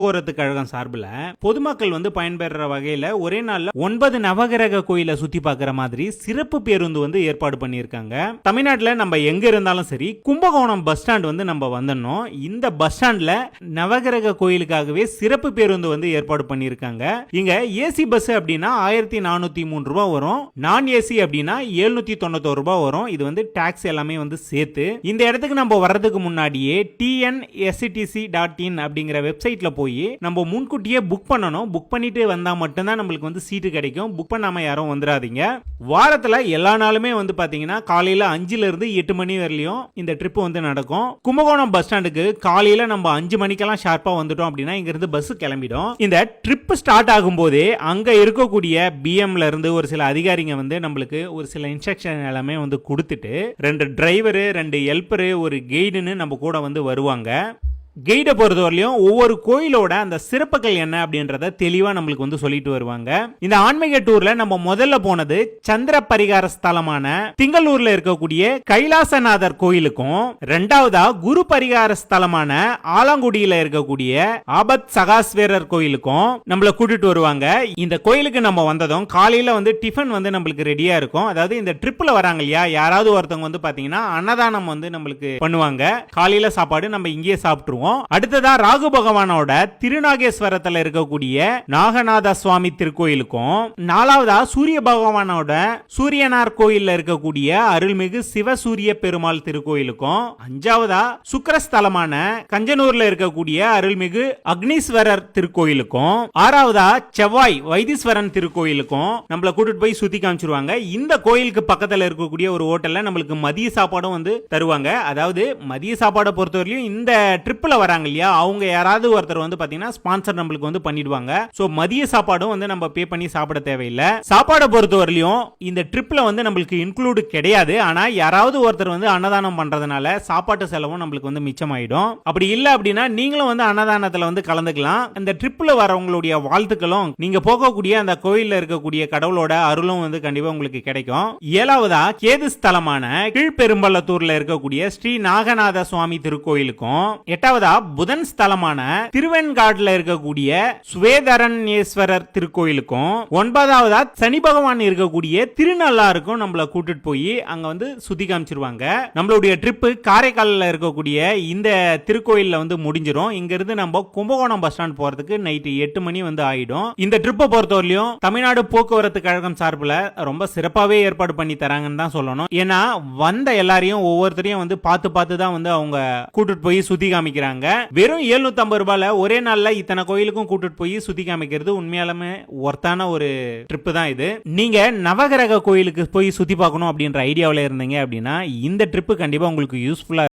போக்குவரத்து கழகம் சார்பில் பொதுமக்கள் பயன்பெற வகையில ஒரே நாள்ல 9 நவகிரக கோயிலை சுத்தி பார்க்கிற மாதிரி சிறப்பு பேருந்து ஏற்பாடு பண்ணியிருக்காங்க. தமிழ்நாட்டில் நம்ம எங்க இருந்தாலும் சரி, கும்பகோணம் பஸ் ஸ்டாண்ட் நம்ம வந்துடணும். இந்த பஸ் ஸ்டாண்ட்ல நவகிரக கோயிலுக்காகவே சிறப்பு பேருந்து ஏற்பாடு பண்ணியிருக்காங்க. இங்க ஏசி பஸ் அப்படின்னா 1403 ரூபாய் வரும், நான் ஏசி அப்படின்னா 791 ரூபாய் வரும். இது டாக்ஸ் எல்லாமே சேர்த்து. இந்த இடத்துக்கு நம்ம வர்றதுக்கு முன்னாடியே tnsctc.in அப்படிங்கிற வெப்சைட்ல போய் நம்ம முன்கூட்டியே புக் பண்ணணும். புக் பண்ணிட்டு வந்தா மட்டும்தான் நம்மளுக்கு சீட்டு கிடைக்கும். புக் பண்ணாம யாரும் வந்துடாதீங்க. வாரத்துல எல்லா நாளுமே பாத்தீங்கன்னா காலையில 5 இருந்து 8 மணி வரையிலும் இந்த ட்ரிப் நடக்கும். கும்பகோணம் பஸ் ஸ்டாண்டுக்கு காலையில நம்ம 5 மணிக்கெல்லாம் ஷார்ப்பா வந்துட்டோம் அப்படின்னா இங்க இருந்து பஸ் கிளம்பிடும். இந்த ட்ரிப் ஸ்டார்ட் ஆகும் போதே அங்க இருக்கக்கூடிய பிஎம்ல இருந்து ஒரு சில அதிகாரிங்க நம்மளுக்கு ஒரு சில இன்ஸ்ட்ரக்ஷன் எல்லாமே கொடுத்துட்டு 2 டிரைவர் 2 ஹெல்பர் ஒரு கைடுன்னு நம்ம கூட வருவாங்க. கைடை பொறுத்தவரையிலும் ஒவ்வொரு கோயிலோட அந்த சிறப்புகள் என்ன அப்படின்றத தெளிவா நம்மளுக்கு சொல்லிட்டு வருவாங்க. இந்த ஆன்மீக டூர்ல நம்ம முதல்ல போனது சந்திர பரிகார ஸ்தலமான திங்களூர்ல இருக்கக்கூடிய கைலாசநாதர் கோயிலுக்கும், இரண்டாவதா குரு பரிகார ஸ்தலமான ஆலங்குடியில இருக்கக்கூடிய ஆபத் சகாஸ்வேரர் கோயிலுக்கும் நம்மள கூட்டிட்டு வருவாங்க. இந்த கோயிலுக்கு நம்ம வந்ததும் காலையில டிஃபன் நம்மளுக்கு ரெடியா இருக்கும். அதாவது இந்த ட்ரிப்ல வராங்க இல்லையா, யாராவது ஒருத்தவங்க பாத்தீங்கன்னா அன்னதானம் நம்மளுக்கு பண்ணுவாங்க. காலையில சாப்பாடு நம்ம இங்கேயே சாப்பிட்டுருவோம். அடுத்ததா ராகு பகவானோட திருநாகேஸ்வரத்துல இருக்கக்கூடிய நாகநாத சுவாமி திருக்கோயிலுக்கும், நாலாவதா சூரிய பகவானோட சூரியனார் கோயில்ல இருக்கக்கூடிய அருள்மிகு சிவசூரிய பெருமாள் திருக்கோயிலுக்கும், அஞ்சாவதா சுக்கிரஸ்தலமான கஞ்சனூர்ல இருக்கக்கூடிய அருள்மிகு அக்னீஸ்வரர் திருக்கோயிலுக்கும், ஆறாவதா செவ்வாய் வைத்தீஸ்வரன் திருக்கோயிலுக்கும் நம்மள கூட்டிட்டு போய் சுத்தி காமிச்சிருவாங்க. இந்த கோயிலுக்கு பக்கத்துல இருக்கக்கூடிய ஒரு ஹோட்டல்ல நம்மளுக்கு மதிய சாப்பாடும் தருவாங்க. அதாவது மதிய சாப்பாடை பொறுத்தவரையும் இந்த ட்ரிப்ல வராங்க இல்லையா, அவங்க யாராவது ஒருத்தர் பாத்தீங்கன்னா ஸ்பான்சர் நம்மளுக்கு பண்ணிடுவாங்க. சோ மதிய சாப்பாடும் நம்ம பே பண்ணி சாப்பிட தேவையில்லை. சாப்பாடை பொறுத்தவரையிலும் இந்த ட்ரிப்ல நம்மளுக்கு இன்க்ளூட் கிடையாது. ஆனா யாராவது ஒருத்தர் அன்னதானம் பண்றதுனால சாப்பாட்டு செலவும் நம்மளுக்கு மிச்சமாயிடும். அப்படி இல்ல அப்படின்னா நீங்களும் அன்னதானத்துல கலந்துக்கலாம். இந்த ட்ரிப்ல வரவங்களுடைய வாழ்த்துக்களும் நீங்க போகக்கூடிய அந்த கோயில்ல இருக்கக்கூடிய கடவுளோட அருளும் கண்டிப்பா உங்களுக்கு கிடைக்கும். ஏழாவதா கேது ஸ்தலமான கீழ்பெரும்பள்ளத்தூர்ல இருக்கக்கூடிய ஸ்ரீ நாகநாத சுவாமி திருக்கோயிலுக்கும், எட்டாவதா புதன் ஸ்தலமான திருவெண்காடுல இருக்கக்கூடிய சுவேதரண்யேஸ்வரர் திருக்கோயிலுக்கும், ஒன்பதாவதா சனி பகவான் இருக்கக்கூடிய திருநள்ளாருக்கும் நம்மள கூட்டிட்டு போய் அங்க சுத்தி காமிச்சிருவாங்க. நம்மளுடைய ட்ரிப் காரைக்காலில் இருக்கக்கூடிய இந்த திருக்கோயில்ல முடிஞ்சிரும். இங்க இருந்து நம்ம கும்பகோணம் பஸ் ஸ்டாண்ட் போறதுக்கு நைட்டு 8 மணி ஆயிடும். இந்த ட்ரிப்பை பொறுத்தவரையிலும் தமிழ்நாடு போக்குவரத்து கழகம் சார்பில் ரொம்ப சிறப்பாவே ஏற்பாடு பண்ணி தராங்கன்னு தான் சொல்லணும். ஏன்னா வந்த எல்லாரையும் ஒவ்வொருத்தரையும் பார்த்து தான் அவங்க கூட்டிட்டு போய் சுத்தி காமிக்கிறாங்க. வெறும் 750 ரூபாயில ஒரே நாள்ல இத்தனை கோயிலுக்கும் கூட்டிட்டு போய் சுத்தி காமிக்கிறது உண்மையாலுமே ஒர்த்தான ஒரு ட்ரிப் தான் இது. நீங்க நவகிரக கோயிலுக்கு போய் சுத்தி பார்க்கணும் அப்படின்ற ஐடியாவில் இருந்தீங்க அப்படின்னா இந்த ட்ரிப் கண்டிப்பா உங்களுக்கு யூஸ்ஃபுல்லா